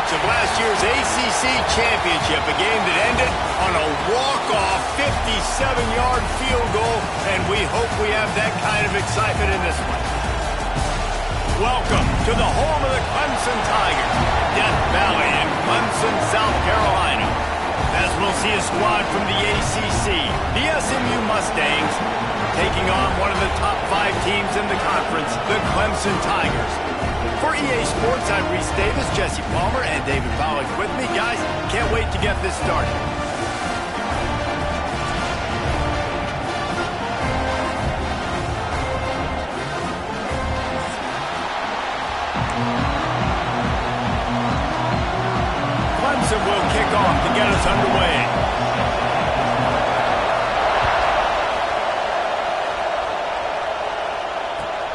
rematch of last year's ACC Championship, a game that ended on a walk-off 57-yard field goal, and we hope we have that kind of excitement in this one. Welcome to the home of the Clemson Tigers, Death Valley in Clemson, South Carolina. As we'll see a squad from the ACC, the SMU Mustangs, taking on one of the top 5 teams in the conference, the Clemson Tigers. For EA Sports, I'm Reese Davis, Jesse Palmer, and David Pollack with me. Guys, can't wait to get this started. Clemson will kick off to get us underway.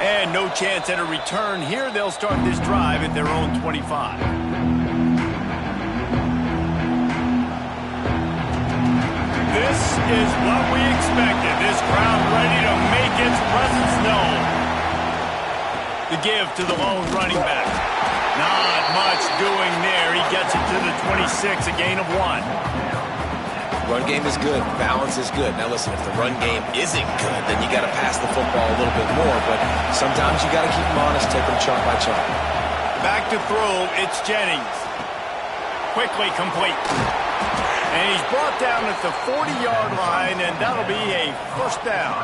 And no chance at a return here. They'll start this drive at their own 25. This is what we expected. This crowd ready to make its presence known. The give to the lone running back. Not much doing there. He gets it to the 26, a gain of 1. Run game is good. Balance is good. Now listen, if the run game isn't good, then you got to pass the football a little bit more. But sometimes you got to keep them honest, take them chunk by chunk. Back to throw, it's Jennings. Quickly complete. And he's brought down at the 40-yard line, and that'll be a first down.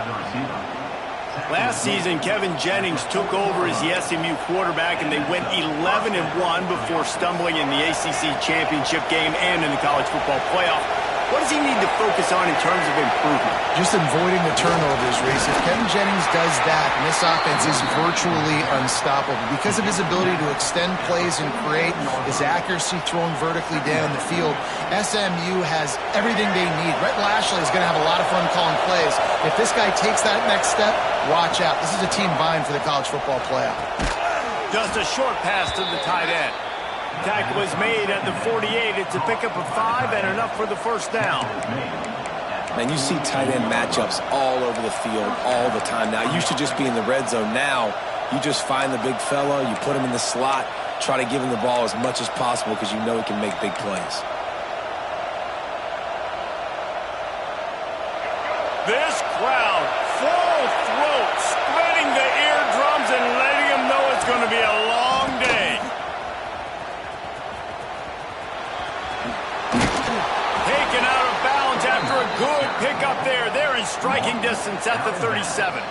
Last season, Kevin Jennings took over as the SMU quarterback, and they went 11-1 before stumbling in the ACC championship game and in the college football playoff. What does he need to focus on in terms of improvement? Just avoiding the turnovers, Reese. If Kevin Jennings does that, and this offense is virtually unstoppable because of his ability to extend plays and create, his accuracy throwing vertically down the field. SMU has everything they need. Rhett Lashley is going to have a lot of fun calling plays. If this guy takes that next step, watch out. This is a team vying for the college football playoff. Just a short pass to the tight end. Tackle was made at the 48. It's a pickup of 5 and enough for the first down. And you see tight end matchups all over the field all the time. Now, it used to just be in the red zone. Now, you just find the big fella, you put him in the slot, try to give him the ball as much as possible because you know he can make big plays. This crowd, full throat, spreading the eardrums and letting them know it's going to be a long day. Taken out of bounds after a good pickup there. They're in striking distance at the 37.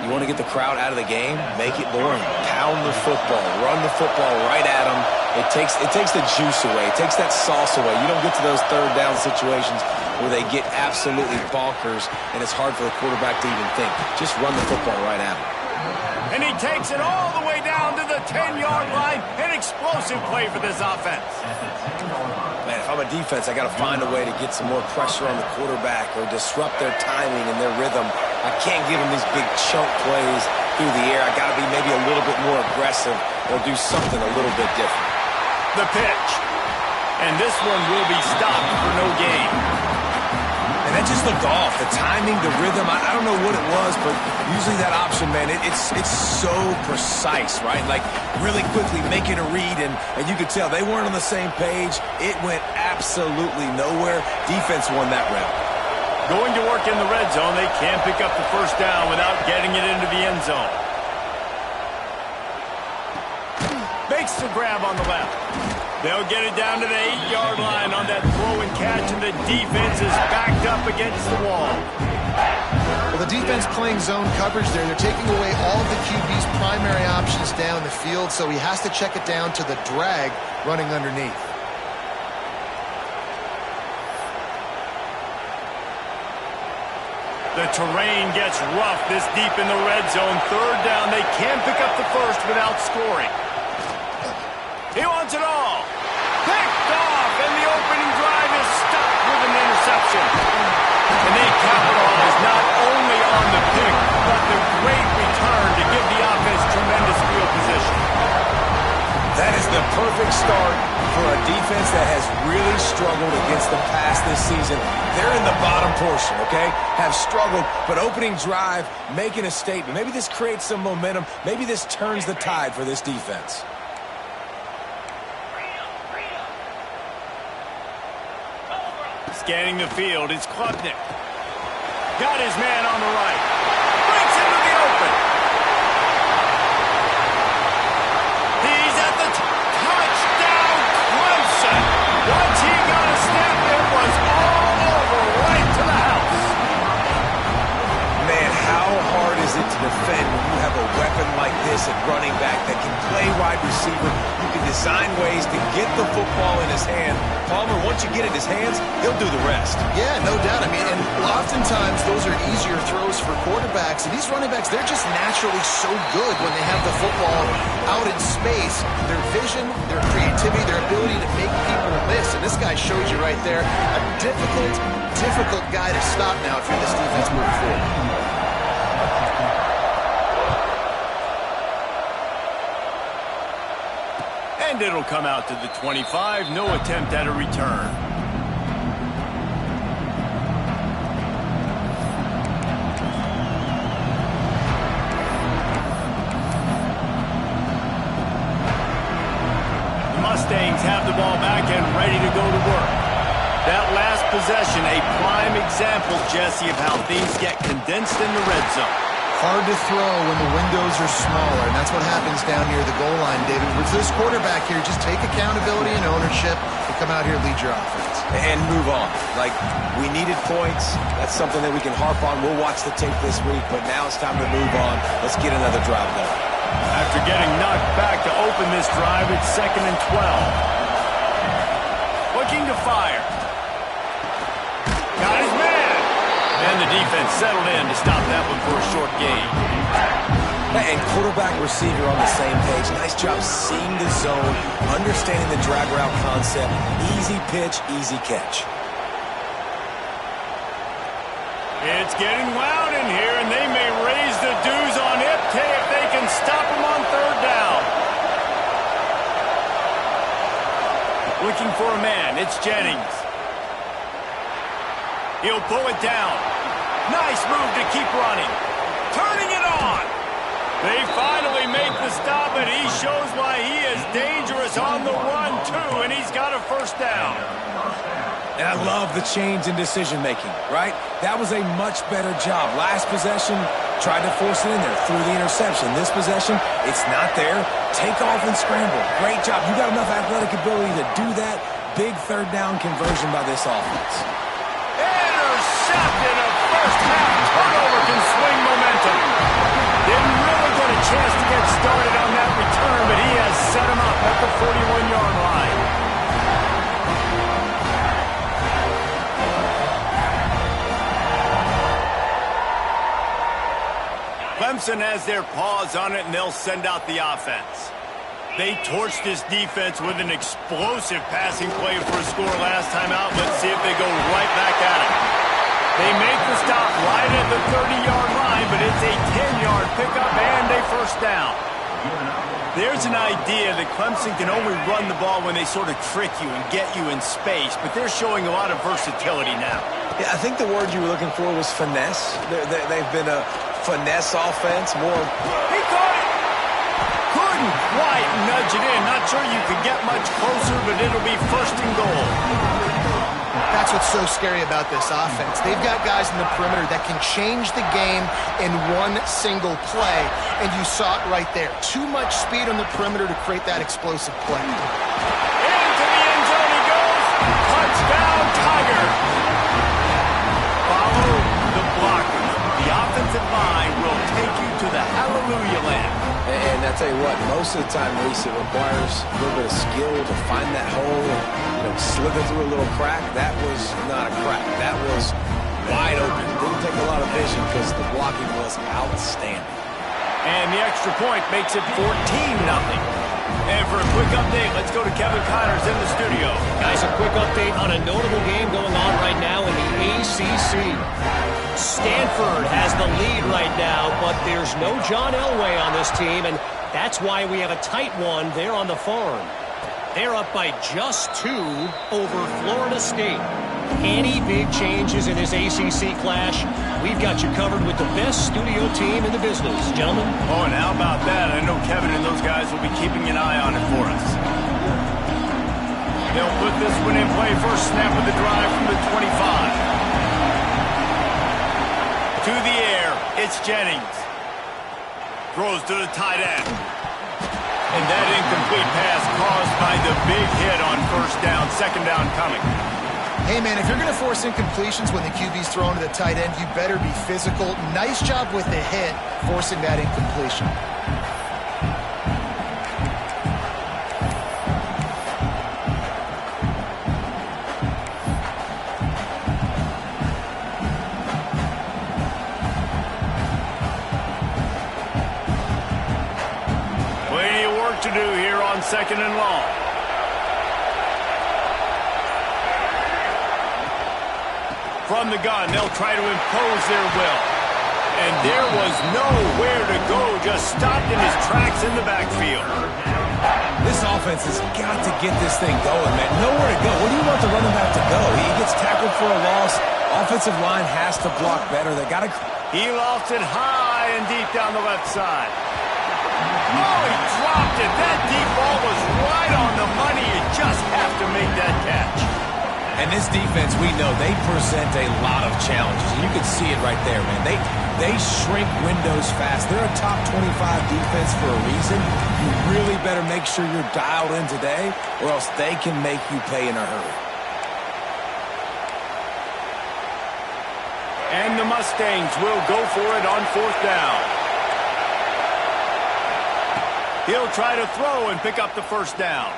You want to get the crowd out of the game? Make it boring. Pound the football. Run the football right at them. It takes the juice away. It takes that sauce away. You don't get to those third down situations where they get absolutely bonkers and it's hard for the quarterback to even think. Just run the football right at them. And he takes it all the way down to the 10-yard line. An explosive play for this offense. Man, if I'm a defense, I got to find a way to get some more pressure on the quarterback or disrupt their timing and their rhythm. I can't give them these big chunk plays through the air. I got to be maybe a little bit more aggressive or do something a little bit different. The pitch. And this one will be stopped for no gain. And that just looked off. The timing, the rhythm, I don't know what it was, but usually that option, man, it's so precise, right? Like really quickly making a read, and you could tell they weren't on the same page. It went absolutely nowhere. Defense won that round. Going to work in the red zone, they can't pick up the first down without getting it into the end zone. Makes the grab on the left. They'll get it down to the 8-yard line on that throw and catch, and the defense is backed up against the wall. Well, the defense playing zone coverage there. They're taking away all of the QB's primary options down the field, so he has to check it down to the drag running underneath. The terrain gets rough this deep in the red zone. Third down, they can pick up the first without scoring. He wants it all. Picked off, and the opening drive is stopped with an interception. And they capitalize not only on the pick, but the great return to give the offense tremendous field position. That is the perfect start for a defense that has really struggled against the pass this season. They're in the bottom portion, okay? Have struggled, but opening drive, making a statement. Maybe this creates some momentum. Maybe this turns the tide for this defense. Scanning the field, it's Klubnik. Got his man on the right. Breaks into the open. He's at the touchdown, Clemson. Once he got a step, it was all over, right to the house. Man, how hard is it to defend when you have a weapon like this at running back that can play wide receiver? You can design ways to get the football in his hand. Palmer, once you get it in his hands, he'll do the rest. Yeah, no doubt. I mean, and oftentimes those are easier throws for quarterbacks. And these running backs, they're just naturally so good when they have the football out in space. Their vision, their creativity, their ability to make people miss. And this guy shows you right there, a difficult guy to stop now if you're this defense moving forward. And it'll come out to the 25. No attempt at a return. The Mustangs have the ball back and ready to go to work. That last possession, a prime example, Jesse, of how things get condensed in the red zone. Hard to throw when the windows are smaller, and that's what happens down near the goal line, David. With this quarterback here, just take accountability and ownership and come out here and lead your offense. And move on. Like, we needed points. That's something that we can harp on. We'll watch the tape this week, but now it's time to move on. Let's get another drive going. After getting knocked back to open this drive, it's 2nd and 12. Looking to fire. Got his man. And the defense settled in to stop that one for a short gain. And quarterback receiver on the same page. Nice job seeing the zone, understanding the drag route concept. Easy pitch, easy catch. It's getting loud in here, and they may raise the dues on Ipte if they can stop him on 3rd down. Looking for a man. It's Jennings. He'll pull it down. Nice move to keep running. Turning it on. They finally make the stop, and he shows why he is dangerous on the run, too, and he's got a 1st down. And I love the change in decision-making, right? That was a much better job. Last possession, tried to force it in there, threw the interception. This possession, it's not there. Take off and scramble. Great job. You got enough athletic ability to do that. Big 3rd down conversion by this offense. Intercepted. A first-half turnover can swing momentum. Didn't really get a chance to get started on that return, but he has set him up at the 41-yard line. Clemson has their paws on it, and they'll send out the offense. They torched this defense with an explosive passing play for a score last time out. Let's see if they go right back at it. They make the stop right at the 30-yard line, but it's a 10-yard pickup and a 1st down. There's an idea that Clemson can only run the ball when they sort of trick you and get you in space, but they're showing a lot of versatility now. Yeah, I think the word you were looking for was finesse. They've been a finesse offense, more. He caught it! Couldn't quite nudge it in. Not sure you could get much closer, but it'll be 1st and goal. That's what's so scary about this offense. They've got guys in the perimeter that can change the game in one single play, and you saw it right there. Too much speed on the perimeter to create that explosive play. Into the end zone he goes. Touchdown, Tiger. Follow the blockers. The offensive line will take you to the hallelujah land. And I tell you what, most of the time, Reese, it requires a little bit of skill to find that hole and, slither through a little crack. That was not a crack. That was wide open. Didn't take a lot of vision because the blocking was outstanding. And the extra point makes it 14-0. And for a quick update, let's go to Kevin Connors in the studio. Guys, a quick update on a notable game going on right now in the ACC. Stanford has the lead right now, but there's no John Elway on this team, and that's why we have a tight one there on the farm. They're up by just 2 over Florida State. Any big changes in this ACC clash, we've got you covered with the best studio team in the business, gentlemen. Oh, and how about that? I know Kevin and those guys will be keeping an eye on it for us. They'll put this one in play. First snap of the drive from the 20. It's Jennings. Throws to the tight end. And that incomplete pass caused by the big hit on first down, second down coming. Hey, man, if you're going to force incompletions when the QB's thrown to the tight end, you better be physical. Nice job with the hit, forcing that incompletion. Plenty of work to do here on second and long. From the gun, they'll try to impose their will. And there was nowhere to go, just stopped in his tracks in the backfield. This offense has got to get this thing going, man. Nowhere to go. Where do you want the running back to go? He gets tackled for a loss. Offensive line has to block better. They got to... He lost it high and deep down the left side. Oh, he dropped it. That deep ball was right on the money. You just have to make that catch. And this defense, we know, they present a lot of challenges. And you can see it right there, man. They shrink windows fast. They're a top 25 defense for a reason. You really better make sure you're dialed in today, or else they can make you pay in a hurry. And the Mustangs will go for it on fourth down. He'll try to throw and pick up the first down.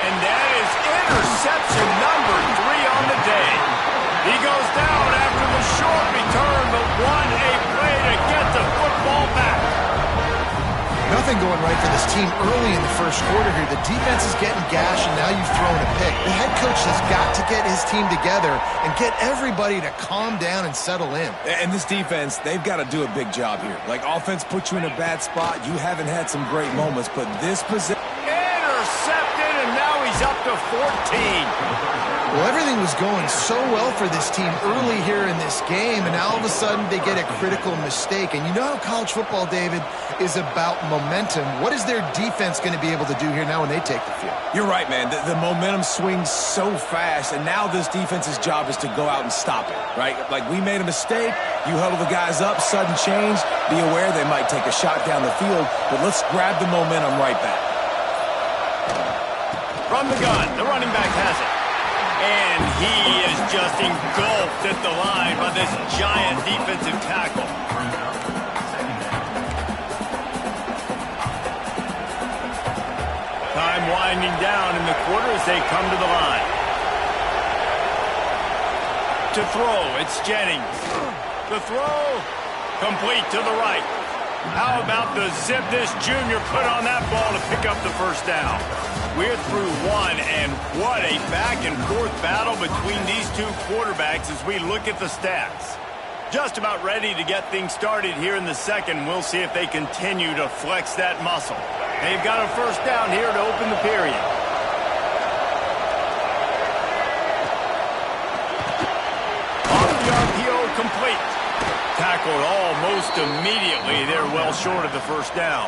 And that is interception number 3 on the day. He goes down after the short return, but what a play to get the football back. Nothing going right for this team early in the first quarter here. The defense is getting gashed, and now you've thrown a pick. The head coach has got to get his team together and get everybody to calm down and settle in. And this defense, they've got to do a big job here. Like, offense puts you in a bad spot. You haven't had some great moments, but this position... Intercepted, and now he's up to 14. Well, everything was going so well for this team early here in this game, and now all of a sudden they get a critical mistake. And you know how college football, David, is about momentum. What is their defense going to be able to do here now when they take the field? You're right, man. The momentum swings so fast, and now this defense's job is to go out and stop it, right? Like, we made a mistake. You huddle the guys up, sudden change. Be aware they might take a shot down the field, but let's grab the momentum right back. From the gun, the running back has it. And he is just engulfed at the line by this giant defensive tackle. Time winding down in the quarter as they come to the line. To throw, it's Jennings. The throw, complete to the right. How about the zip this junior put on that ball to pick up the first down? We're through one, and what a back-and-forth battle between these two quarterbacks as we look at the stats. Just about ready to get things started here in the second. We'll see if they continue to flex that muscle. They've got a first down here to open the period. Off the RPO, complete. Tackled almost immediately. They're well short of the first down.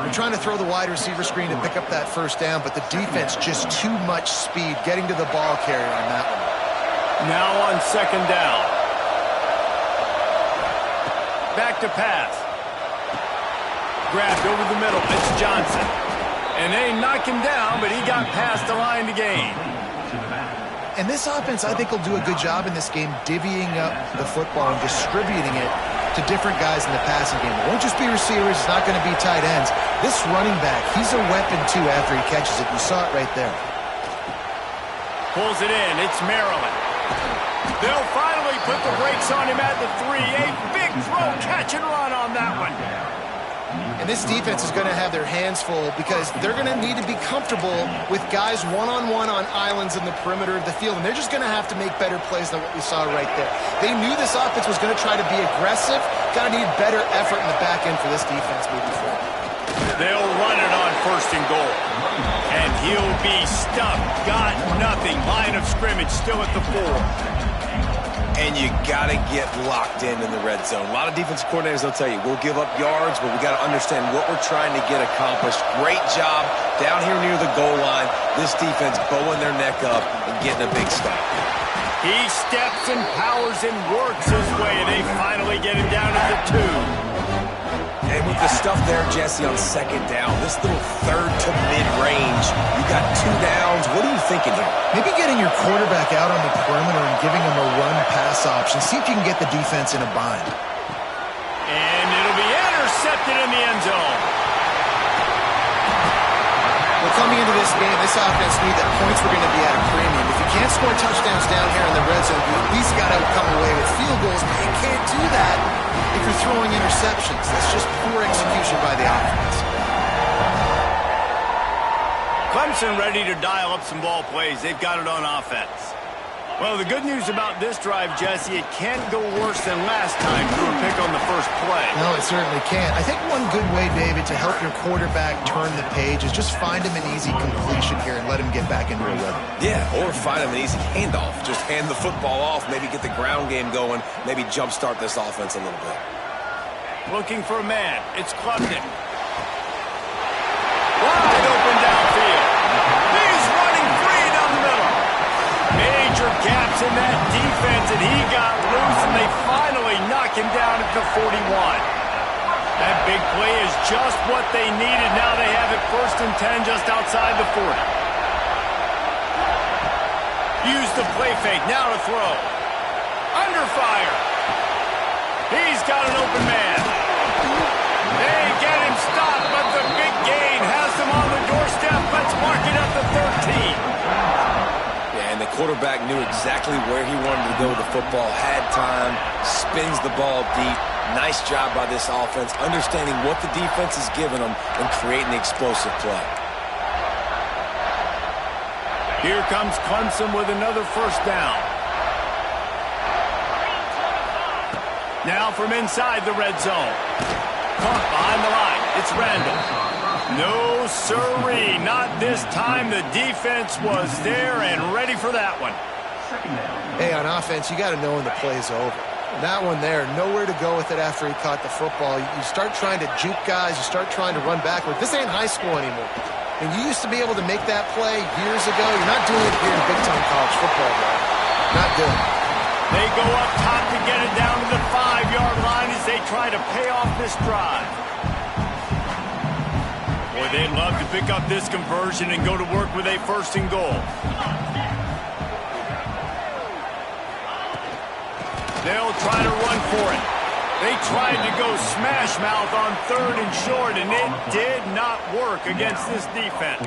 They're trying to throw the wide receiver screen to pick up that first down, but the defense just too much speed getting to the ball carrier on that one. Now on second down. Back to pass. Grabbed over the middle. It's Johnson. And they knock him down, but he got past the line to gain. And this offense, I think, will do a good job in this game divvying up the football and distributing it to different guys in the passing game. It won't just be receivers. It's not going to be tight ends. This running back, he's a weapon, too, after he catches it. You saw it right there. Pulls it in. It's Maryland. They'll finally put the brakes on him at the 3. A big throw, catch and run on that one. And this defense is going to have their hands full because they're going to need to be comfortable with guys one-on-one on islands in the perimeter of the field. And they're just going to have to make better plays than what we saw right there. They knew this offense was going to try to be aggressive. Got to need better effort in the back end for this defense moving forward. They'll run it on first and goal. And he'll be stuffed. Got nothing. Line of scrimmage still at the 4. And you got to get locked in the red zone. A lot of defensive coordinators, they'll tell you, we'll give up yards, but we got to understand what we're trying to get accomplished. Great job down here near the goal line. This defense bowing their neck up and getting a big stop. He steps and powers and works his way. They finally get him down at the 2. And with the stuff there, Jesse, on second down, this little third to mid-range, you got 2 downs. What are you thinking here? Maybe getting your quarterback out on the perimeter and giving him a run-pass option. See if you can get the defense in a bind. And it'll be intercepted in the end zone. Well, coming into this game, this offense knew that points were going to be at a premium. If you can't score touchdowns down here in the red zone, you at least got to come away with field goals, but you can't do that if you're throwing interceptions. That's just poor execution by the offense. Clemson ready to dial up some ball plays. They've got it on offense. Well, the good news about this drive, Jesse, it can't go worse than last time through a pick on the first play. No, it certainly can't. I think one good way, David, to help your quarterback turn the page is just find him an easy completion here and let him get back into a rhythm. Yeah, or find him an easy handoff. Just hand the football off, maybe get the ground game going, maybe jumpstart this offense a little bit. Looking for a man. It's Klubnik. Wide open downfield. He's running free down the middle. Major gaps in that defense, and he got loose, and they finally knock him down at the 41. That big play is just what they needed. Now they have it 1st and 10 just outside the 40. Use the play fake. Now to throw. Under fire. He's got an open man. They get him stopped, but the big gain has them on the doorstep. Let's mark it at the 13. Yeah, and the quarterback knew exactly where he wanted to go with the football, had time, spins the ball deep. Nice job by this offense, understanding what the defense is giving them and creating the explosive play. Here comes Clemson with another first down. Now from inside the red zone. Caught behind the line. It's Randall. No, sirree. Not this time. The defense was there and ready for that one. Hey, on offense, you got to know when the play's over. That one there, nowhere to go with it after he caught the football. You start trying to juke guys. You start trying to run backward. This ain't high school anymore. And you used to be able to make that play years ago. You're not doing it here in big-time college football, bro. Not doing it. They go up top to get it down to the 5-yard line as they try to pay off this drive. Boy, they'd love to pick up this conversion and go to work with a 1st and goal. They'll try to run for it. They tried to go smash mouth on 3rd and short, and it did not work against this defense.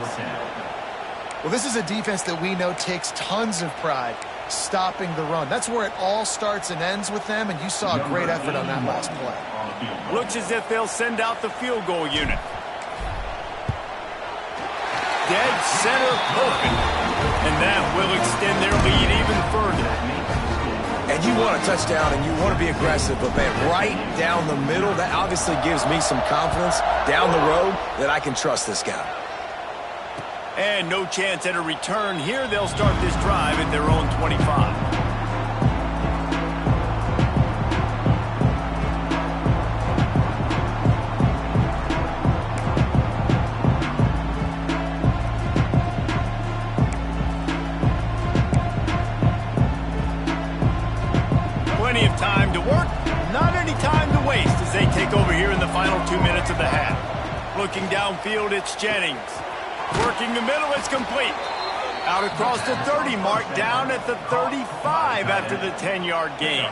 Well, this is a defense that we know takes tons of pride stopping the run. That's where it all starts and ends with them, and you saw a great effort on that last play. Looks as if they'll send out the field goal unit. Dead center perfect. And that will extend their lead even further. And you want a touchdown and you want to be aggressive, but man, right down the middle, that obviously gives me some confidence down the road that I can trust this guy. And no chance at a return here. They'll start this drive at their own 25. Plenty of time to work, not any time to waste as they take over here in the final 2 minutes of the half. Looking downfield, it's Jennings. Working the middle, it's complete. Out across the 30 mark, down at the 35 after the 10-yard gain.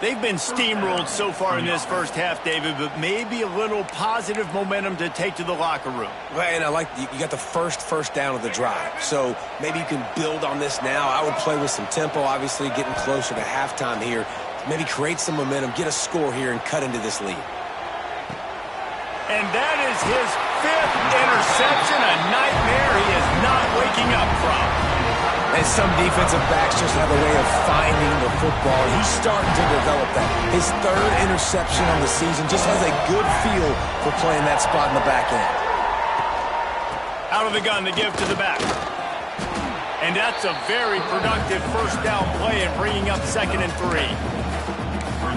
They've been steamrolled so far in this first half, David, but maybe a little positive momentum to take to the locker room. Well, and I like you got the first down of the drive, so maybe you can build on this now. I would play with some tempo, obviously getting closer to halftime here. Maybe create some momentum, get a score here, and cut into this lead. And that is his 5th interception, a nightmare he is not waking up from. And some defensive backs just have a way of finding the football. He's starting to develop that. His 3rd interception on the season, just has a good feel for playing that spot in the back end. Out of the gun to give to the back. And that's a very productive first down play and bringing up 2nd and 3.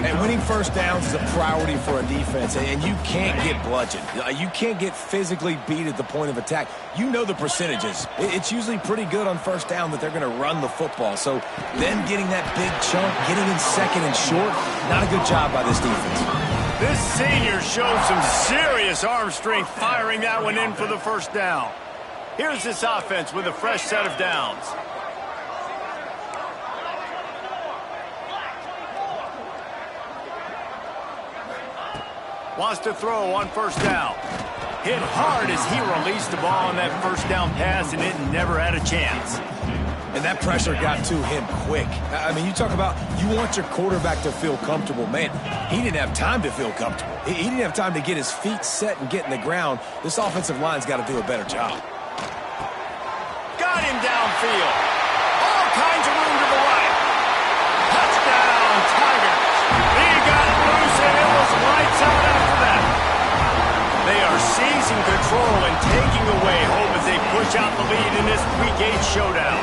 And winning first downs is a priority for a defense, and you can't get bludgeoned. You can't get physically beat at the point of attack. You know the percentages. It's usually pretty good on first down that they're going to run the football. So them getting that big chunk, getting in 2nd and short, not a good job by this defense. This senior showed some serious arm strength firing that one in for the first down. Here's this offense with a fresh set of downs. Wants to throw on first down. Hit hard as he released the ball on that first down pass, and it never had a chance. And that pressure got to him quick. I mean, you talk about you want your quarterback to feel comfortable. Man, he didn't have time to feel comfortable. He didn't have time to get his feet set and get in the ground. This offensive line's got to do a better job. Got him downfield. All kinds of room to the right. Touchdown, Tigers. He got loose, and it was lights out after that. They are seizing control and taking away hope as they push out the lead in this Week 8 showdown.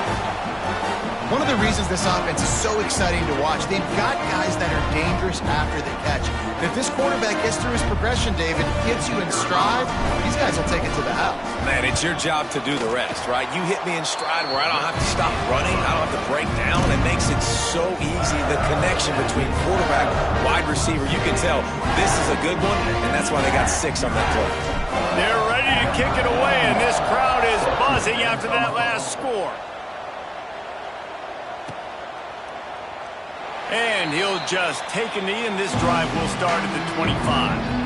One of the reasons this offense is so exciting to watch, they've got guys that are dangerous after the catch. And if this quarterback gets through his progression, David, gets you in stride, these guys will take it to the house. Man, it's your job to do the rest, right? You hit me in stride where I don't have to stop running. I don't have to break down. It makes it so easy. The connection between quarterback, wide receiver, you can tell this is a good one, and that's why they got 6 on that play. They're ready to kick it away, and this crowd is buzzing after that last score. And he'll just take a knee, and this drive will start at the 25.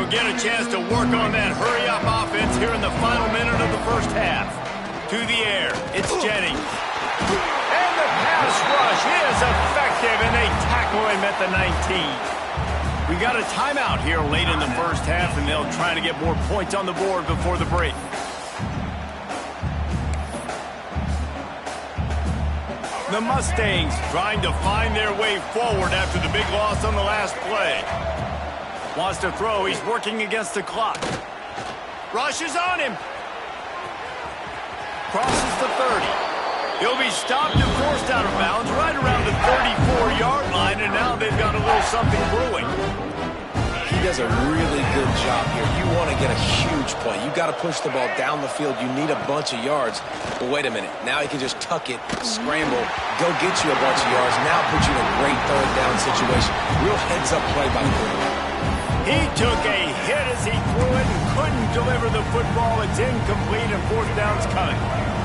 Get a chance to work on that hurry-up offense here in the final minute of the first half. To the air, it's Jennings. And the pass rush is effective, and they tackle him at the 19. We got a timeout here late in the first half, and they'll try to get more points on the board before the break. The Mustangs trying to find their way forward after the big loss on the last play. Wants to throw. He's working against the clock. Rushes on him. Crosses the 30. He'll be stopped and forced out of bounds right around the 34-yard line, and now they've got a little something brewing. He does a really good job here. You want to get a huge play. You got to push the ball down the field. You need a bunch of yards. But wait a minute. Now he can just tuck it, scramble, go get you a bunch of yards, now put you in a great third down situation. Real heads-up play by the quarterback. He took a hit as he threw it and couldn't deliver the football. It's incomplete and fourth down's coming.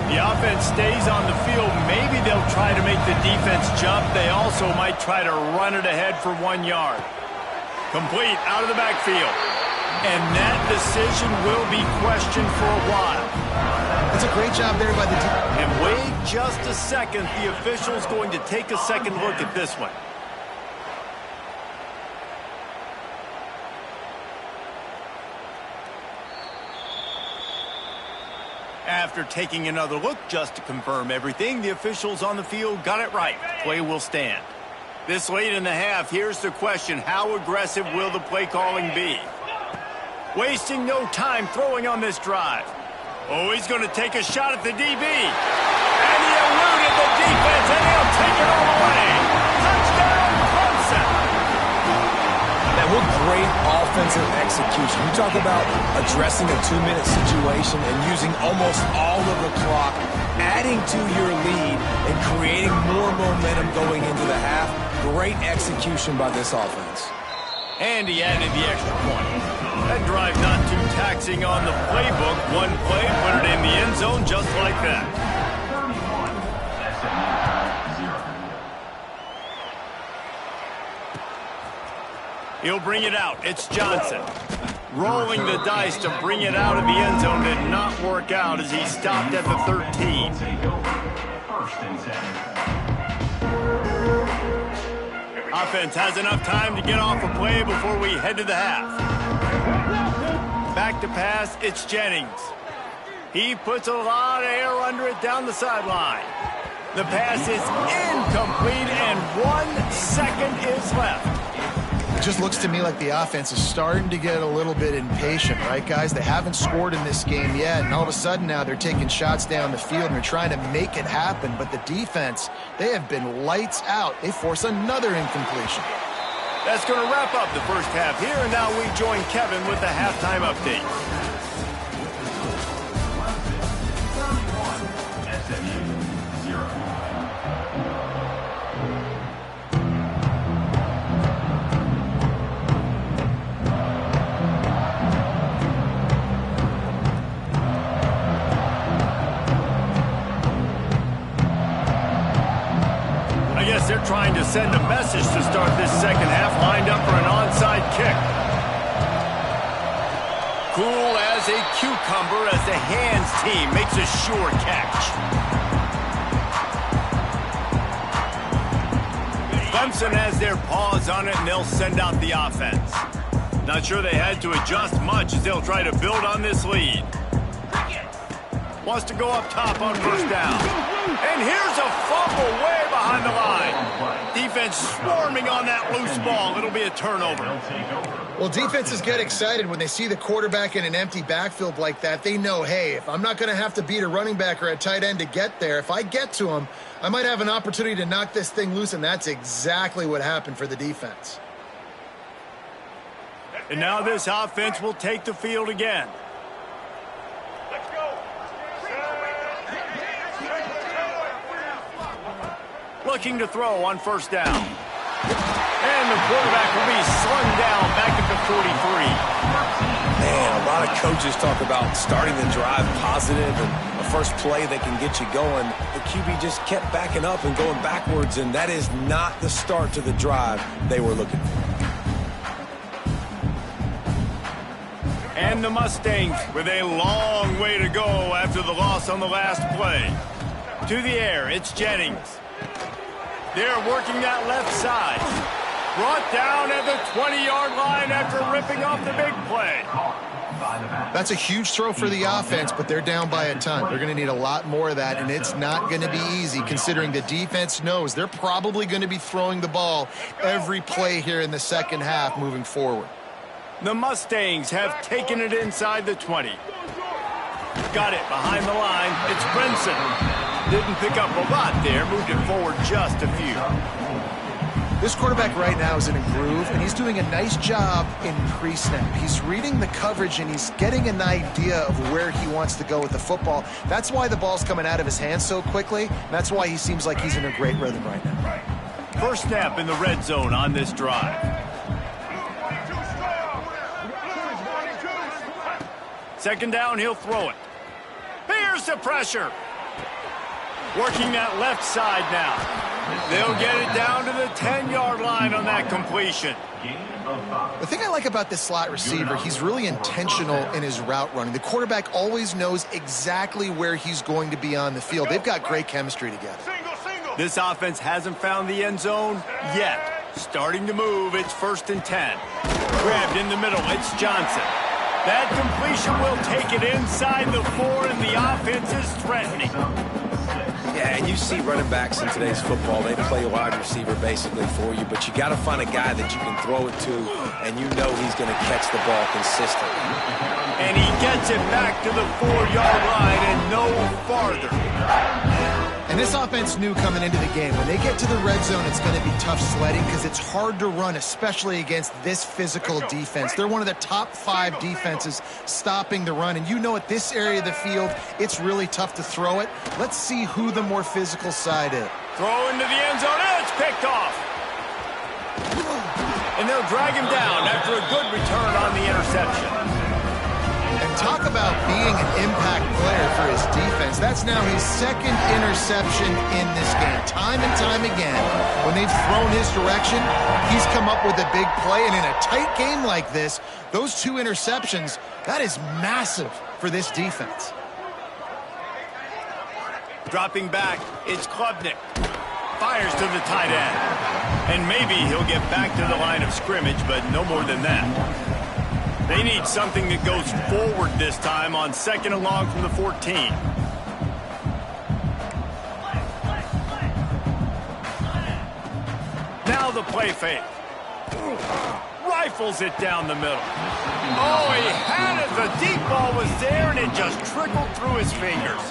The offense stays on the field. Maybe they'll try to make the defense jump. They also might try to run it ahead for 1 yard. Complete out of the backfield. And that decision will be questioned for a while. That's a great job there by the team. And wait just a second. The official's going to take a second look at this one. After taking another look just to confirm everything, the officials on the field got it right. Play will stand. This late in the half, here's the question. How aggressive will the play calling be? Wasting no time throwing on this drive. Oh, he's going to take a shot at the DB. And he eluded the defense, and he'll take it all the way. Touchdown, Clemson. Now, what great offensive execution. You talk about addressing a 2-minute situation and using almost all of the clock, adding to your lead, and creating more momentum going into the half. Great execution by this offense. And he added the extra point. That drive not too taxing on the playbook. One play, put it in the end zone just like that. He'll bring it out. It's Johnson. Rolling the dice to bring it out of the end zone did not work out as he stopped at the 13. Offense has enough time to get off a play before we head to the half. Back to pass, it's Jennings. He puts a lot of air under it down the sideline. The pass is incomplete, and 1 second is left. It just looks to me like the offense is starting to get a little bit impatient, right, guys? They haven't scored in this game yet, and all of a sudden now they're taking shots down the field and they're trying to make it happen. But the defense, they have been lights out. They force another incompletion. That's going to wrap up the first half here, and now we join Kevin with the halftime update. They're trying to send a message to start this second half, lined up for an onside kick. Cool as a cucumber as the hands team makes a sure catch. Clemson has their paws on it, and they'll send out the offense. Not sure they had to adjust much as they'll try to build on this lead. Wants to go up top on first down. And here's a fumble way behind the line. Defense swarming on that loose ball. It'll be a turnover. Well, defenses get excited when they see the quarterback in an empty backfield like that. They know, hey, if I'm not going to have to beat a running back or a tight end to get there, if I get to him, I might have an opportunity to knock this thing loose, and that's exactly what happened for the defense. And now this offense will take the field again. Looking to throw on first down. And the quarterback will be slung down back at the 43. Man, a lot of coaches talk about starting the drive positive and the first play that can get you going. The QB just kept backing up and going backwards, and that is not the start to the drive they were looking for. And the Mustangs with a long way to go after the loss on the last play. To the air, it's Jennings. They're working that left side. Brought down at the 20-yard line after ripping off the big play. That's a huge throw for the offense, but they're down by a ton. They're going to need a lot more of that, and it's not going to be easy considering the defense knows they're probably going to be throwing the ball every play here in the second half moving forward. The Mustangs have taken it inside the 20. Got it behind the line. It's Brinson. Didn't pick up a lot there. Moved it forward just a few. This quarterback right now is in a groove, and he's doing a nice job in pre-snap. He's reading the coverage, and he's getting an idea of where he wants to go with the football. That's why the ball's coming out of his hands so quickly. That's why he seems like he's in a great rhythm right now. First snap in the red zone on this drive. Second down, he'll throw it. Here's the pressure. Working that left side now. They'll get it down to the 10-yard line on that completion. The thing I like about this slot receiver, he's really intentional in his route running. The quarterback always knows exactly where he's going to be on the field. They've got great chemistry together. This offense hasn't found the end zone yet. Starting to move, it's 1st and 10. Grabbed in the middle, it's Johnson. That completion will take it inside the 4, and the offense is threatening. Yeah, and you see running backs in today's football, they play a wide receiver basically for you, but you got to find a guy that you can throw it to, and you know he's going to catch the ball consistently. And he gets it back to the 4-yard line and no farther. And this offense knew coming into the game, when they get to the red zone, it's going to be tough sledding because it's hard to run, especially against this physical defense. They're one of the top 5 defenses stopping the run. And you know at this area of the field, it's really tough to throw it. Let's see who the more physical side is. Throw into the end zone, and it's picked off. And they'll drag him down after a good return on the interception. And talk about being an impact player for his defense. That's now his 2nd interception in this game. Time and time again, when they've thrown his direction, he's come up with a big play. And in a tight game like this, those 2 interceptions, that is massive for this defense. Dropping back, it's Klubnik. Fires to the tight end. And maybe he'll get back to the line of scrimmage, but no more than that. They need something that goes forward this time on 2nd and long from the 14. Now the play fake. Rifles it down the middle. Oh, he had it. The deep ball was there, and it just trickled through his fingers.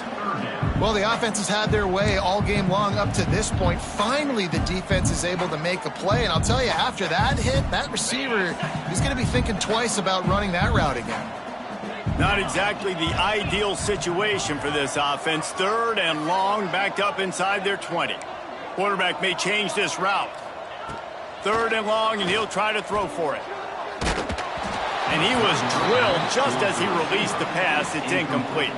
Well, the offense has had their way all game long up to this point. Finally, the defense is able to make a play. And I'll tell you, after that hit, that receiver, he's going to be thinking twice about running that route again. Not exactly the ideal situation for this offense. 3rd and long, backed up inside their 20. Quarterback may change this route. 3rd and long, and he'll try to throw for it. And he was drilled just as he released the pass. It's incomplete.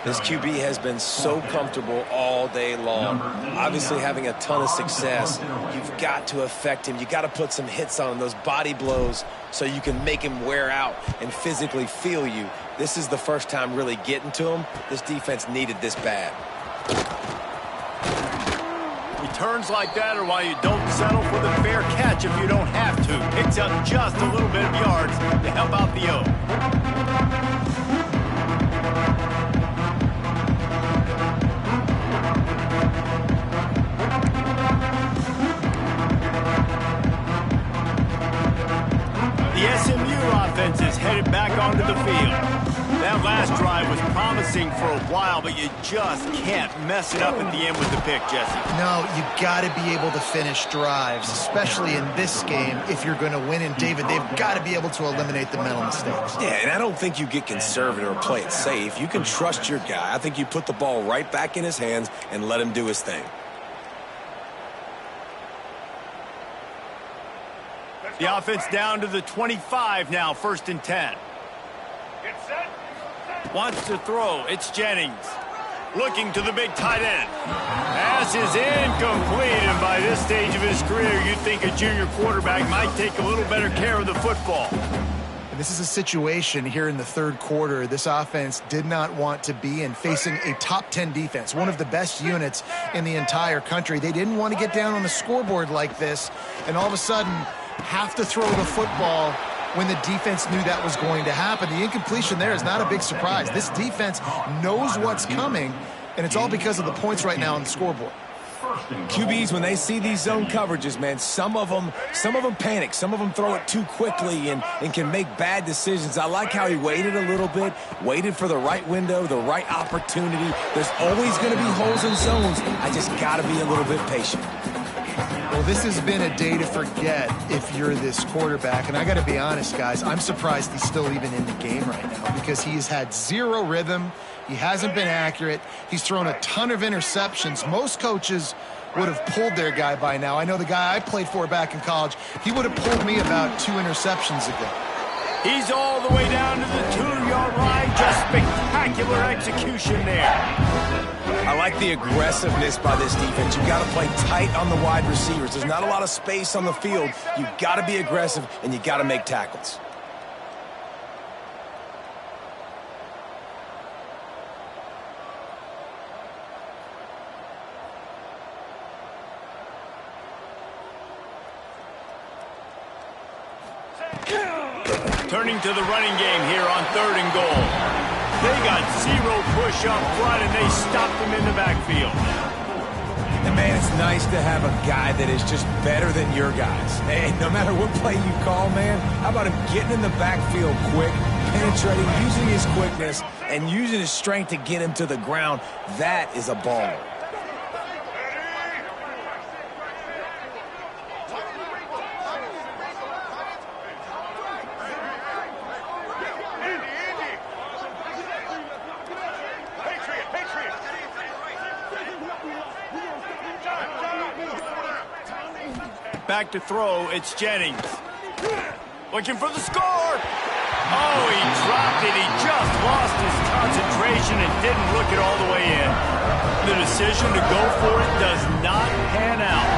This QB has been so comfortable all day long. Obviously having a ton of success. You've got to affect him. You've got to put some hits on him, those body blows, so you can make him wear out and physically feel you. This is the first time really getting to him. This defense needed this bad. Returns like that are why you don't settle for the fair catch if you don't have to. Picks up just a little bit of yards to help out the O. The SMU offense is headed back onto the field. That last drive was promising for a while, but you just can't mess it up at the end with the pick, Jesse. No, you got to be able to finish drives, especially in this game if you're going to win. And, David, they've got to be able to eliminate the mental mistakes. Yeah, and I don't think you get conservative or play it safe. You can trust your guy. I think you put the ball right back in his hands and let him do his thing. The offense down to the 25 now, 1st and 10. Wants to throw. It's Jennings. Looking to the big tight end. Pass is incomplete, and by this stage of his career, you'd think a junior quarterback might take a little better care of the football. And this is a situation here in the 3rd quarter this offense did not want to be in, facing a top 10 defense, one of the best units in the entire country. They didn't want to get down on the scoreboard like this, and all of a sudden have to throw the football when the defense knew that was going to happen. The incompletion there is not a big surprise. This defense knows what's coming, and it's all because of the points right now on the scoreboard. QBs, when they see these zone coverages, man, some of them panic. Some of them throw it too quickly and can make bad decisions. I like how he waited a little bit, waited for the right window, the right opportunity. There's always going to be holes in zones. I just got to be a little bit patient. Well, this has been a day to forget if you're this quarterback. And I got to be honest, guys, I'm surprised he's still even in the game right now because he has had zero rhythm. He hasn't been accurate. He's thrown a ton of interceptions. Most coaches would have pulled their guy by now. I know the guy I played for back in college, he would have pulled me about 2 interceptions ago. He's all the way down to the 2-yard line. Just spectacular execution there. I like the aggressiveness by this defense. You've got to play tight on the wide receivers. There's not a lot of space on the field. You've got to be aggressive, and you've got to make tackles. Turning to the running game here on 3rd and goal. They got 0 push up front, and they stopped him in the backfield. And, man, it's nice to have a guy that is just better than your guys. Hey, no matter what play you call, man, how about him getting in the backfield quick, penetrating, using his quickness, and using his strength to get him to the ground? That is a baller. Back to throw, it's Jennings. Looking for the score. Oh, he dropped it. He just lost his concentration and didn't look it all the way in. The decision to go for it does not pan out.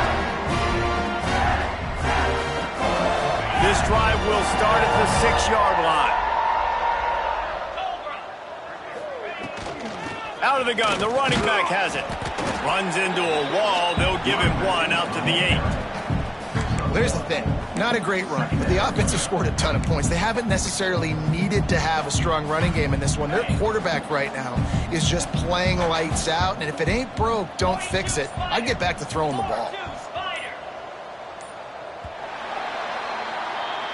This drive will start at the 6-yard line. Out of the gun, the running back has it. Runs into a wall. They'll give him one out to the 8. There's the thing. Not a great run, but the offense has scored a ton of points. They haven't necessarily needed to have a strong running game in this one. Their quarterback right now is just playing lights out, and if it ain't broke, don't fix it. I'd get back to throwing the ball.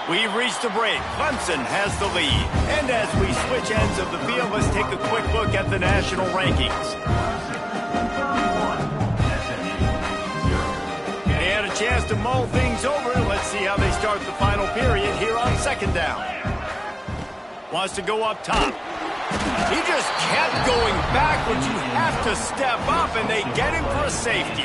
We've reached a break. Clemson has the lead. And as we switch ends of the field, let's take a quick look at the national rankings. They had a chance to mull things over. Let's see how they start the final period here on second down. Wants to go up top. He just kept going backwards. You have to step up, and they get him for a safety.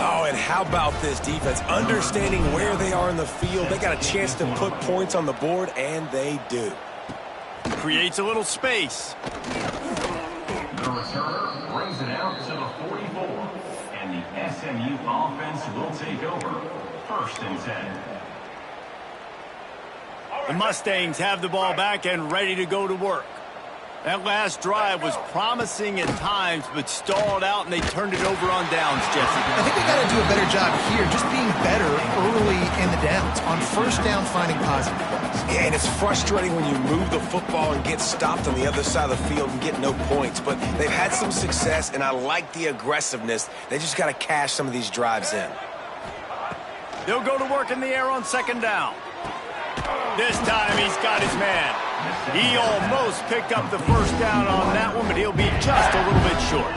Oh, and how about this defense? Understanding where they are in the field. They got a chance to put points on the board, and they do. Creates a little space. The returner brings it out to the 44. And the SMU offense will take over. 1st and 10. The Mustangs have the ball back and ready to go to work. That last drive was promising at times, but stalled out, and they turned it over on downs, Jesse. I think they got to do a better job here, just being better early in the downs. On 1st down, finding positive plays. Yeah, and it's frustrating when you move the football and get stopped on the other side of the field and get no points. But they've had some success, and I like the aggressiveness. They just got to cash some of these drives in. They'll go to work in the air on 2nd down. This time he's got his man. He almost picked up the 1st down on that one, but he'll be just a little bit short.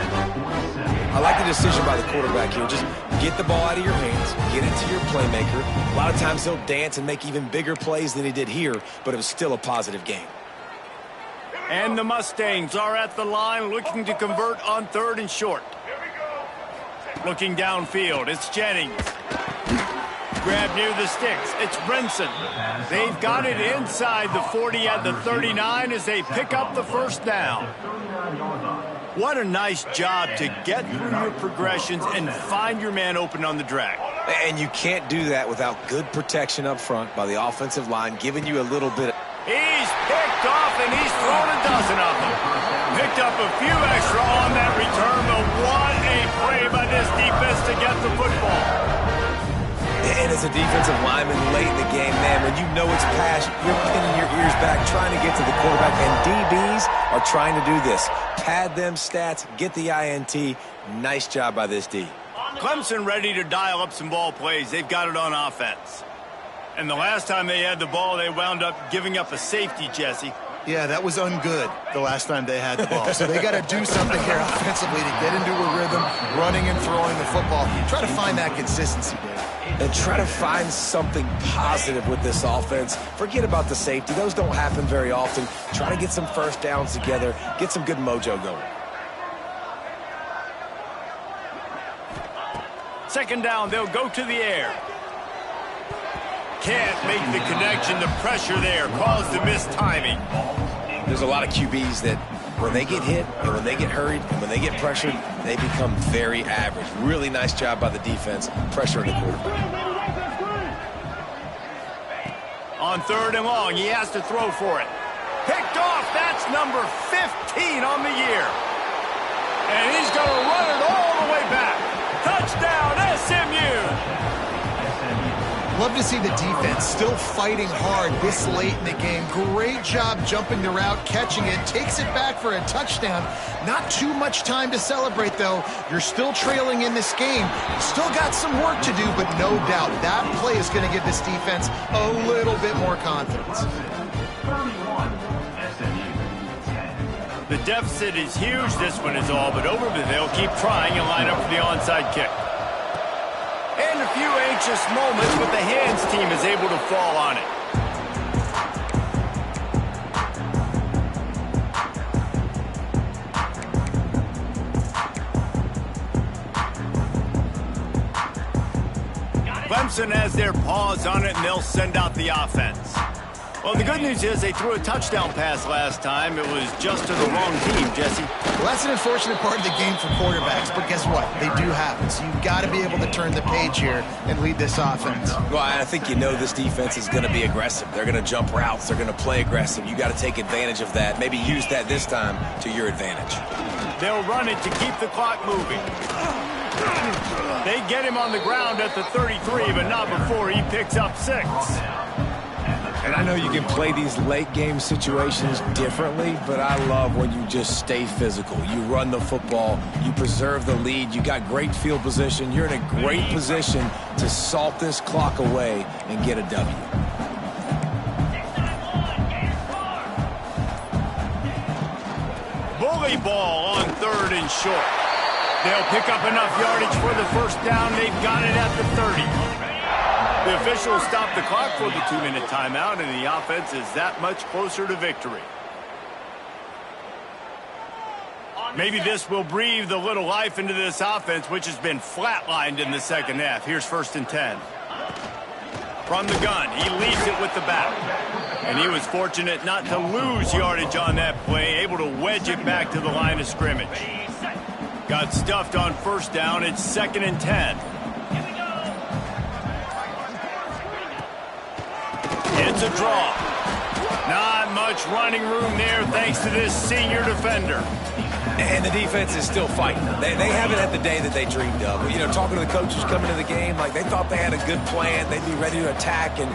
I like the decision by the quarterback here. Just get the ball out of your hands, get it to your playmaker. A lot of times he'll dance and make even bigger plays than he did here, but it was still a positive game. And the Mustangs are at the line looking to convert on 3rd and short. Looking downfield, it's Jennings. Grab near the sticks. It's Brinson. They've got it inside the 40 at the 39 as they pick up the 1st down. What a nice job to get through your progressions and find your man open on the drag. And you can't do that without good protection up front by the offensive line, giving you a little bit of... He's picked off, and he's thrown a dozen of them. Picked up a few extra on that return, but what a play by this defense to get the football. And as a defensive lineman late in the game, man, when you know it's pass, you're pinning your ears back, trying to get to the quarterback. And DBs are trying to do this. Pad them stats, get the INT. Nice job by this D. Clemson ready to dial up some ball plays. They've got it on offense. And the last time they had the ball, they wound up giving up a safety, Jesse. Yeah, that was ungood the last time they had the ball. So they got to do something here offensively to get into a rhythm, running and throwing the football. Try to find that consistency, Dave. And try to find something positive with this offense. Forget about the safety. Those don't happen very often. Try to get some 1st downs together, get some good mojo going. 2nd down, they'll go to the air. Can't make the connection. The pressure there caused the mistiming. There's a lot of QBs that when they get hit and when they get hurried and when they get pressured, they become very average. Really nice job by the defense, pressuring the quarterback. On 3rd and long, he has to throw for it. Picked off. That's number 15 on the year. And he's going to run it all the way back. Touchdown, SMU. Love to see the defense still fighting hard this late in the game. Great job jumping the route, catching it, takes it back for a touchdown. Not too much time to celebrate, though. You're still trailing in this game. Still got some work to do, but no doubt that play is going to give this defense a little bit more confidence. The deficit is huge. This one is all but over, but they'll keep trying and line up for the onside kick. And a few anxious moments, but the hands team is able to fall on it. Clemson has their paws on it, and they'll send out the offense. Well, the good news is they threw a touchdown pass last time. It was just to the wrong team, Jesse. Well, that's an unfortunate part of the game for quarterbacks, but guess what? They do happen. So you've got to be able to turn the page here and lead this offense. Well, I think you know this defense is going to be aggressive. They're going to jump routes. They're going to play aggressive. You got to take advantage of that. Maybe use that this time to your advantage. They'll run it to keep the clock moving. They get him on the ground at the 33, but not before he picks up 6. And I know you can play these late game situations differently, but I love when you just stay physical. You run the football, you preserve the lead, you got great field position, you're in a great position to salt this clock away and get a W. Bully ball on 3rd and short. They'll pick up enough yardage for the first down. They've got it at the 30. The officials stop the clock for the 2-minute timeout, and the offense is that much closer to victory. Maybe this will breathe a little life into this offense, which has been flatlined in the second half. Here's 1st and 10. From the gun, he leads it with the back. And he was fortunate not to lose yardage on that play, able to wedge it back to the line of scrimmage. Got stuffed on 1st down. It's 2nd and 10. It's a draw. Not much running room there thanks to this senior defender. And the defense is still fighting. They haven't had the day that they dreamed of. You know, talking to the coaches coming to the game, like they thought they had a good plan. They'd be ready to attack and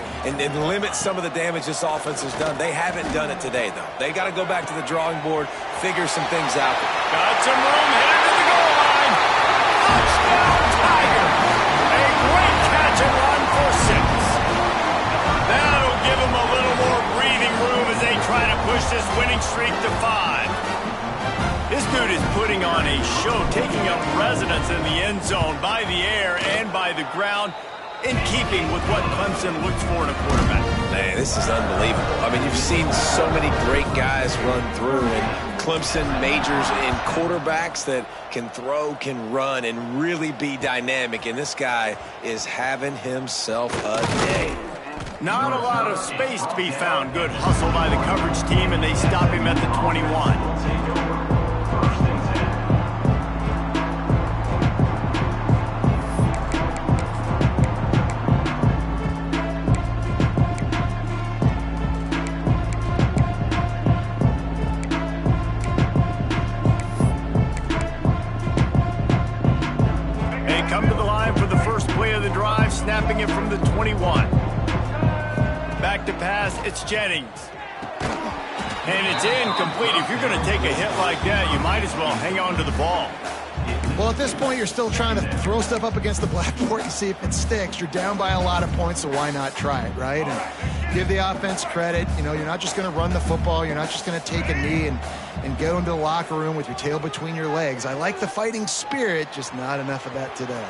limit some of the damage this offense has done. They haven't done it today, though. They got to go back to the drawing board, figure some things out. Got some room headed to the goal line. Touchdown, Tiger. A great catch and run for 6. That'll give them a little more breathing room as they try to push this winning streak to 5. This dude is putting on a show, taking up residence in the end zone by the air and by the ground, in keeping with what Clemson looks for in a quarterback. Man, this is unbelievable. I mean, you've seen so many great guys run through, and Clemson majors in quarterbacks that can throw, can run, and really be dynamic, and this guy is having himself a day. Not a lot of space to be found. Good hustle by the coverage team, and they stop him at the 21. Snapping it from the 21. Back to pass, it's Jennings. And it's incomplete. If you're going to take a hit like that, you might as well hang on to the ball. Well, at this point, you're still trying to throw stuff up against the blackboard and see if it sticks. You're down by a lot of points, so why not try it, right? And give the offense credit. You know, you're not just going to run the football. You're not just going to take a knee and go into the locker room with your tail between your legs. I like the fighting spirit, just not enough of that today.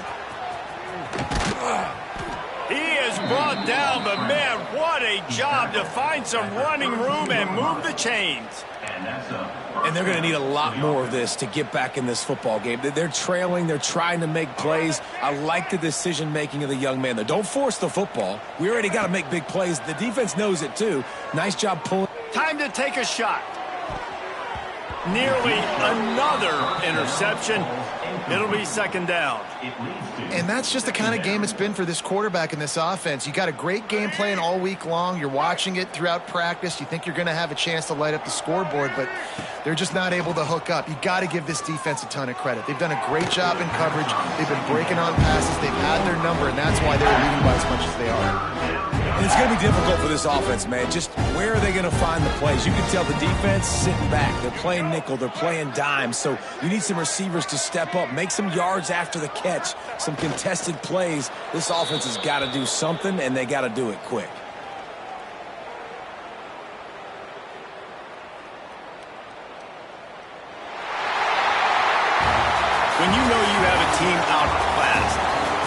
He is brought down, but man, what a job to find some running room and move the chains. And they're going to need a lot more of this to get back in this football game. They're trailing. They're trying to make plays. I like the decision-making of the young man, though. Don't force the football. We already got to make big plays. The defense knows it, too. Nice job pulling. Time to take a shot. Nearly another interception. It'll be 2nd down. And that's just the kind of game it's been for this quarterback in this offense. You got a great game plan all week long. You're watching it throughout practice. You think you're going to have a chance to light up the scoreboard, but they're just not able to hook up. You got to give this defense a ton of credit. They've done a great job in coverage. They've been breaking on passes. They've had their number, and that's why they're leading by as much as they are. And it's going to be difficult for this offense, man. Just where are they going to find the plays? You can tell the defense sitting back. They're playing nickel. They're playing dime. So you need some receivers to step up, make some yards after the catch, some contested plays. This offense has got to do something, and they got to do it quick. When you know you have a team outclassed,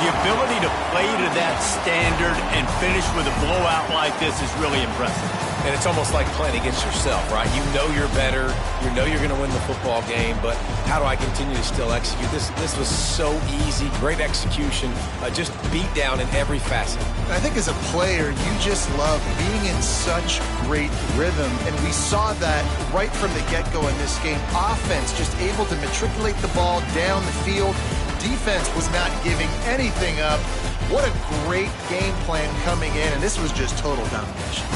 the ability to play to that standard and finish with a blowout like this is really impressive. And it's almost like playing against yourself, right? You know you're better. You know you're going to win the football game, but how do I continue to still execute? This was so easy. Great execution. Just beat down in every facet. I think as a player, you just love being in such great rhythm, and we saw that right from the get-go in this game. Offense just able to matriculate the ball down the field. Defense was not giving anything up. What a great game plan coming in, and this was just total domination.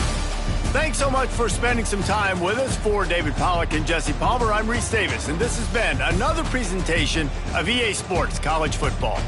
Thanks so much for spending some time with us. For David Pollack and Jesse Palmer, I'm Reese Davis, and this has been another presentation of EA Sports College Football.